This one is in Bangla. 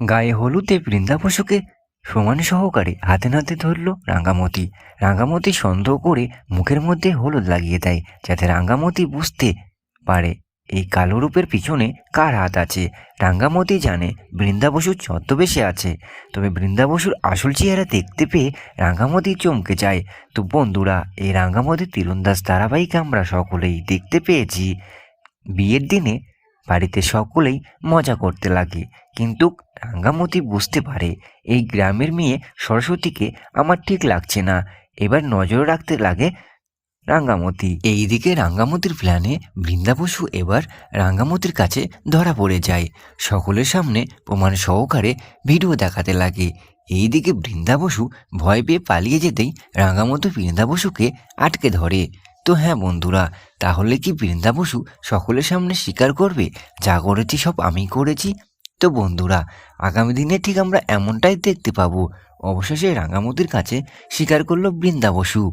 গায়ে হলুদে বৃন্দাবসুকে সমান সহকারে হাতে নাতে ধরল রাঙ্গামতি। রাঙ্গামতি সন্দেহ করে মুখের মধ্যে হলুদ লাগিয়ে দেয়, যাতে রাঙ্গামতি বুঝতে পারে এই কালো রূপের পিছনে কার হাত আছে। রাঙ্গামতি জানে বৃন্দাবসু ছদ্মবেশে আছে, তবে বৃন্দাবসুর আসল চেহারা দেখতে পেয়ে রাঙ্গামতি চমকে যায়। তো বন্ধুরা, এই রাঙ্গামতি তীরন্দাজ ধারাবাহিক আমরা সকলেই দেখতে পেয়েছি। বিয়ের দিনে বাড়িতে সকলেই মজা করতে লাগে, কিন্তু রাঙ্গামতি বুঝতে পারে এই গ্রামের মেয়ে সরস্বতীকে আমার ঠিক লাগছে না। এবার নজর রাখতে লাগে রাঙ্গামতি। এইদিকে রাঙ্গামতির প্ল্যানে বৃন্দাবসু এবার রাঙ্গামতির কাছে ধরা পড়ে যায়। সকলের সামনে প্রমাণ সহকারে ভিডিও দেখাতে লাগে। এইদিকে বৃন্দাবসু ভয় পেয়ে পালিয়ে যেতেই রাঙ্গামতি বৃন্দাবসুকে আটকে ধরে। তো হ্যাঁ বন্ধুরা, তাহলে কি বৃন্দাবসু সকলের সামনে স্বীকার করবে যা করেছি সব আমি করেছি? তো বন্ধুরা, আগামী দিনে ঠিক আমরা এমনটাই দেখতে পাবো। অবশেষে রাঙ্গামতির কাছে স্বীকার করলো বৃন্দাবসু।